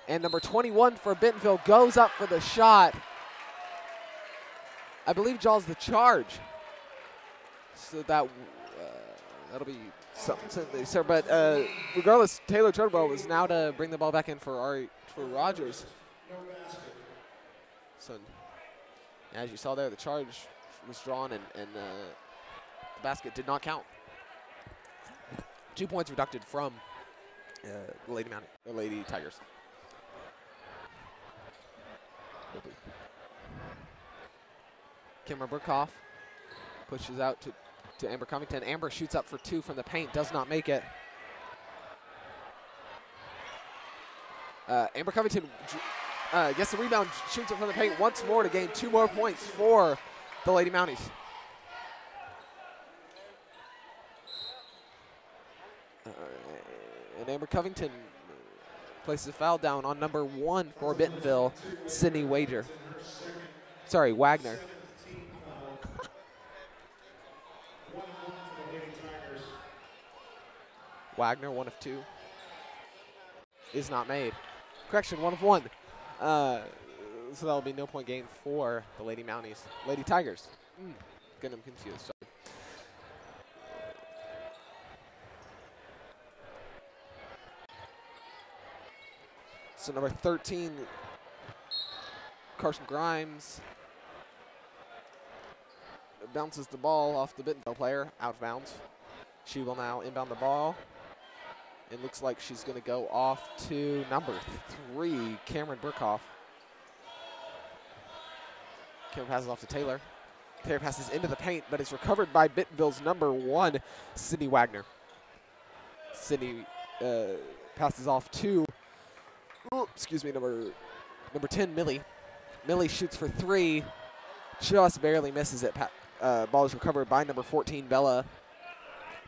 And number 21 for Bentonville goes up for the shot. I believe draws the charge. So that'll be something, sir. But regardless, Taylor Treadwell was now to bring the ball back in for Rogers. So as you saw there, the charge was drawn and the basket did not count. 2 points reducted from the Lady Tigers. Cameron Burkhoff pushes out to Amber Covington. Amber shoots up for 2 from the paint, does not make it. Amber Covington gets the rebound, shoots it from the paint once more to gain 2 more points for the Lady Mounties. And Amber Covington places a foul down on number 1 for Bentonville, Sydney Wagner. Wagner, 1 of 2. Is not made. Correction, 1 of 1. So that'll be no point gain for the Lady Mounties. Lady Tigers. Getting them confused. Sorry. So number 13, Carson Grimes, bounces the ball off the Bentonville player, out of bounds. She will now inbound the ball. It looks like she's going to go off to number 3, Cameron Burkhoff. Cameron passes off to Taylor. Taylor passes into the paint, but is recovered by Bentonville's number 1, Sydney Wagner. Sydney passes off to number 10, Millie. Millie shoots for 3, just barely misses it. Ball is recovered by number 14, Bella.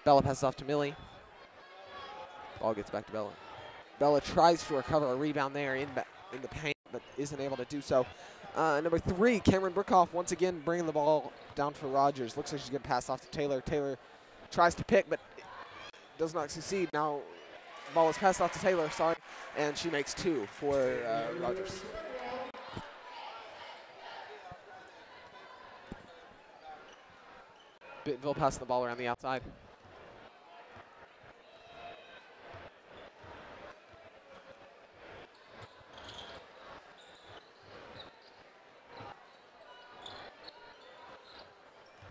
Bella passes off to Millie. Ball gets back to Bella. Bella tries to recover a rebound there in the paint, but isn't able to do so. Number 3, Cameron Burkhoff, once again bringing the ball down for Rogers. Looks like she's going to pass off to Taylor. Taylor tries to pick, but does not succeed. Now, ball is passed off to Taylor, and she makes 2 for Rogers. Bentonville passes the ball around the outside.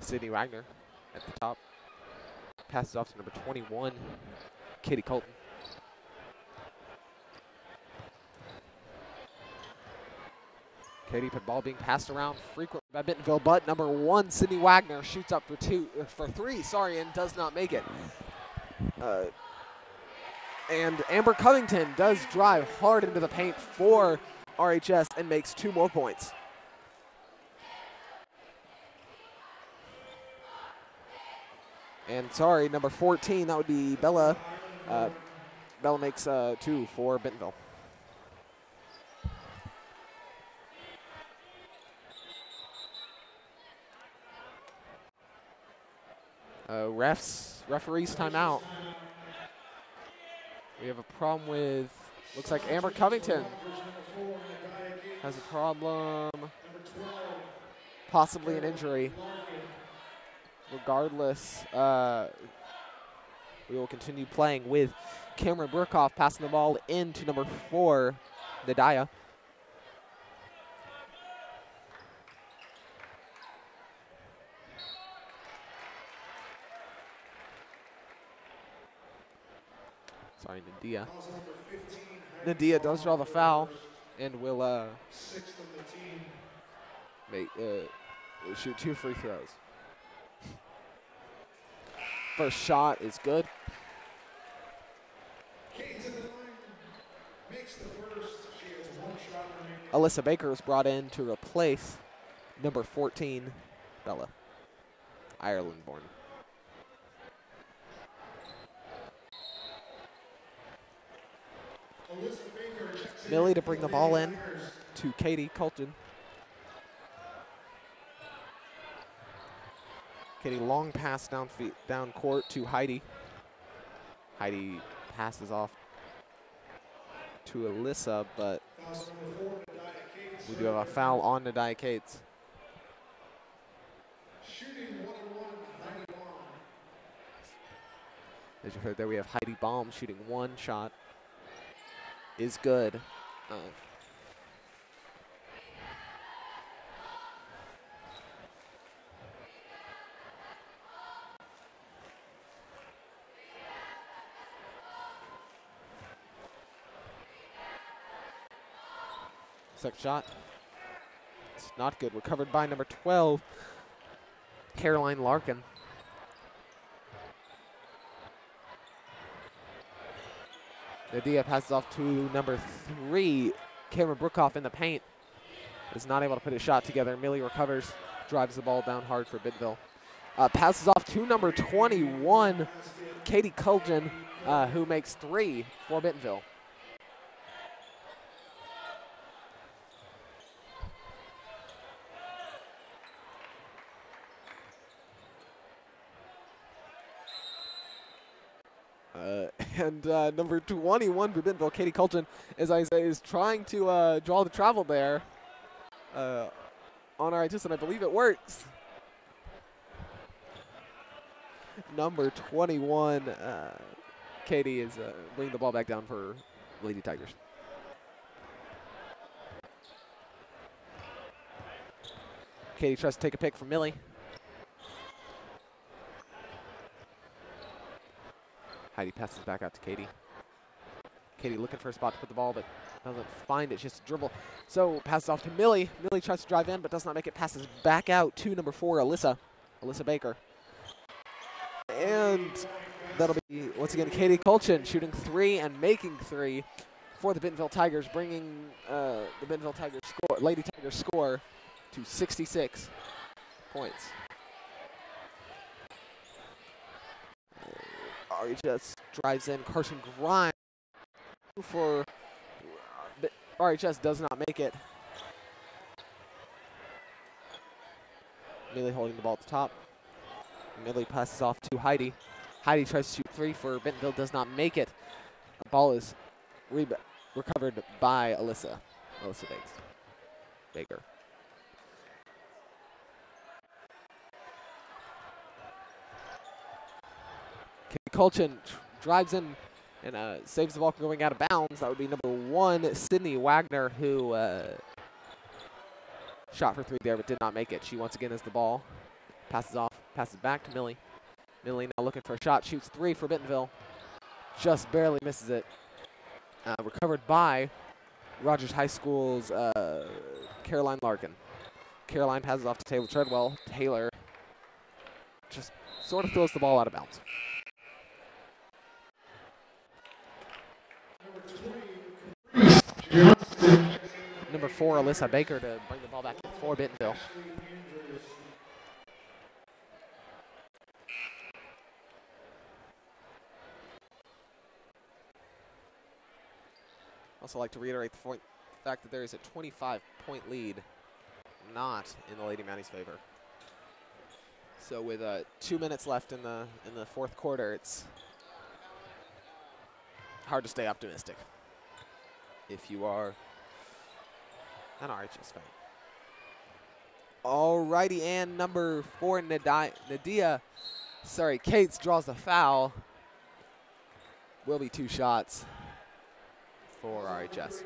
Sydney Wagner at the top. Passes off to number 21, Katie Colton. Katie, the ball being passed around frequently by Bentonville, but number 1, Sydney Wagner, shoots up for 3, and does not make it. And Amber Covington does drive hard into the paint for RHS and makes 2 more points. And number 14, that would be Bella. Bella makes 2 for Bentonville. Referees timeout. We have a problem with, looks like Amber Covington has a problem, possibly an injury. Regardless, we will continue playing with Cameron Burkhoff passing the ball into number 4, Nadia. Sorry, Nadia. Nadia does draw the foul and will shoot 2 free throws. First shot is good. Alyssa Baker is brought in to replace number 14, Bella, Ireland-born. Millie to bring the ball in to Katie Colton. Katie, long pass down court to Heidi. Heidi passes off to Alyssa, but we do have a foul on Nadia Cates. Shooting 1-1, Heidi Baum. As you heard there, we have Heidi Baum shooting one shot. Is good. Second shot. It's not good. Recovered by number 12, Caroline Larkin. Nadia passes off to number 3, Cameron Brookhoff in the paint. Is not able to put a shot together. Millie recovers, drives the ball down hard for Bentonville. Passes off to number 21, Katie Culgen, who makes 3 for Bentonville. And number 21 for Bentonville, Katie Culgen, as I say, is trying to draw the travel there on RHS, and I believe it works. Number 21, Katie is bringing the ball back down for Lady Tigers. Katie tries to take a pick from Millie. Heidi passes back out to Katie. Katie looking for a spot to put the ball, but doesn't find it. It's just a dribble. So passes off to Millie. Millie tries to drive in, but does not make it. Passes back out to number 4, Alyssa Baker. And that'll be, once again, Katie Culchen shooting 3 and making 3 for the Bentonville Tigers, bringing the Bentonville Tigers score, Lady Tigers score to 66 points. RHS drives in. Carson Grimes for RHS does not make it. Millie holding the ball at the top. Millie passes off to Heidi. Heidi tries to shoot 3 for Bentonville, does not make it. The ball is recovered by Alyssa Baker. Culchen drives in and saves the ball from going out of bounds. That would be number 1, Sydney Wagner, who shot for 3 there but did not make it. She once again has the ball. Passes off, passes back to Millie. Millie now looking for a shot, shoots 3 for Bentonville. Just barely misses it. Recovered by Rogers High School's Caroline Larkin. Caroline passes off to Taylor Treadwell. Taylor just sort of throws the ball out of bounds. Number 4, Alyssa Baker, to bring the ball back in for Bentonville. Also like to reiterate the fact that there is a 25-point lead, not in the Lady Mounties' favor. So with 2 minutes left in the fourth quarter, it's hard to stay optimistic if you are an RHS fan. Alrighty, and number 4, Cates draws a foul. Will be 2 shots for RHS.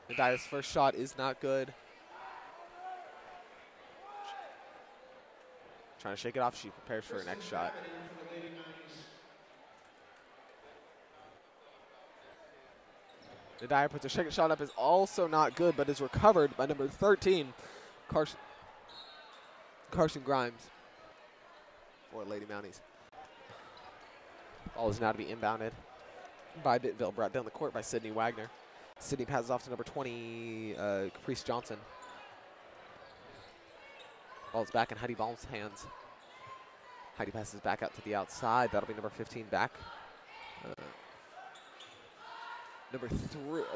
Nadia's first shot is not good. Trying to shake it off. She prepares for her next shot. Nadia puts her second shot up, is also not good, but is recovered by number 13, Carson Grimes for Lady Mounties. Ball is now to be inbounded by Bentonville, brought down the court by Sydney Wagner. Sydney passes off to number 20, Caprice Johnson. Ball's back in Heidi Baum's hands. Heidi passes back out to the outside. That'll be number 15 back.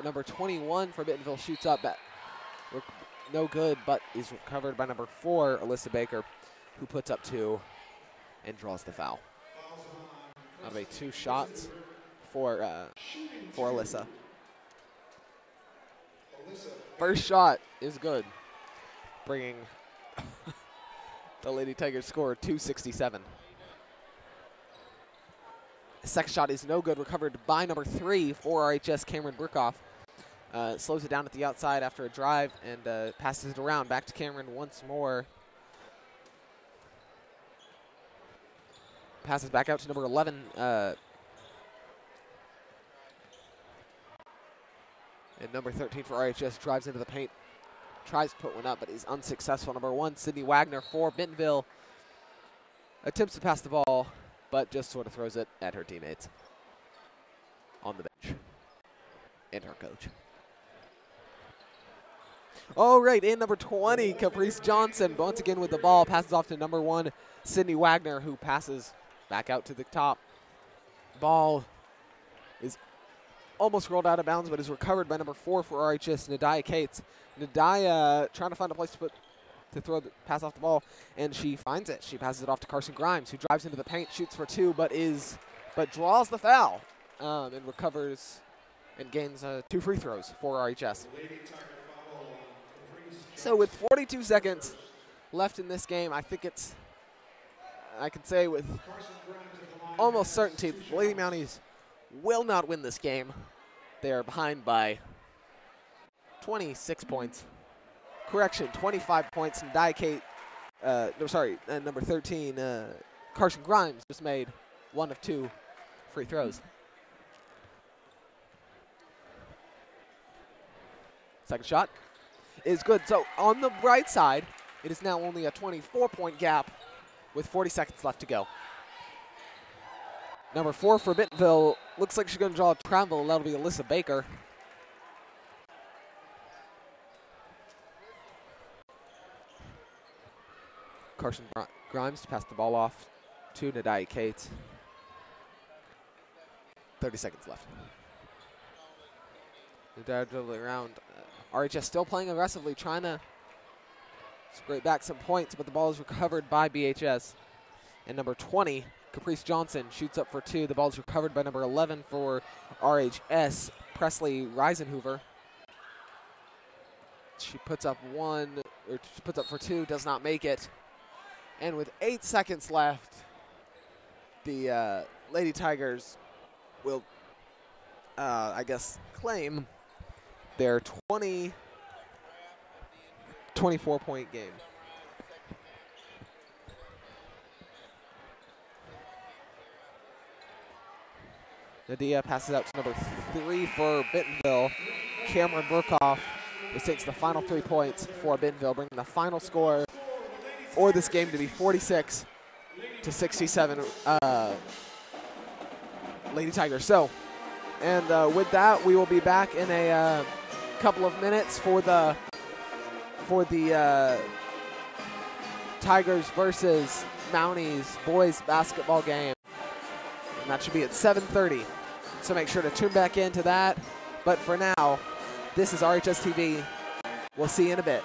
Number 21 for Bentonville shoots up. No good, but is recovered by number 4, Alyssa Baker, who puts up 2 and draws the foul. That'll be 2 shots for Alyssa. First shot is good, bringing the Lady Tigers score 267. Second shot is no good, recovered by number 3 for RHS, Cameron Burkhoff. Slows it down at the outside after a drive and passes it around. Back to Cameron once more. Passes back out to number 11. And number 13 for RHS drives into the paint. Tries to put one up, but is unsuccessful. Number 1, Sydney Wagner for Bentonville. Attempts to pass the ball, but just sort of throws it at her teammates on the bench and her coach. All right, in number 20, Caprice Johnson once again with the ball. Passes off to number 1, Sydney Wagner, who passes back out to the top. Ball is almost rolled out of bounds, but is recovered by number 4 for RHS, Nadia Cates. Nadia trying to find a place to throw the pass off the ball, and she finds it. She passes it off to Carson Grimes, who drives into the paint, shoots for 2, but draws the foul and recovers and gains 2 free throws for RHS. So with 42 seconds left in this game, I can say with almost certainty the Lady Mounties will not win this game. They are behind by 26 points. Correction, 25 points. And number 13, Carson Grimes just made 1 of 2 free throws. Second shot is good. So on the right side, it is now only a 24-point gap with 40 seconds left to go. Number 4 for Bentonville looks like she's going to draw a travel, and that'll be Alyssa Baker. Carson Grimes to pass the ball off to Nadia Cates. 30 seconds left. Nadia dribbling around. RHS still playing aggressively, trying to scrape back some points, but the ball is recovered by BHS. And number 20, Caprice Johnson, shoots up for 2. The ball is recovered by number 11 for RHS, Presley Reisenhoover. She puts up for 2, does not make it. And with 8 seconds left, the Lady Tigers will, claim their 24-point game. Nadia passes out to number 3 for Bentonville. Cameron Burkhoff takes the final 3 points for Bentonville, bringing the final score for this game to be 46-67 Lady Tigers. So, and with that, we will be back in a couple of minutes for the Tigers versus Mounties boys basketball game. And that should be at 7:30. So make sure to tune back into that. But for now, this is RHS TV. We'll see you in a bit.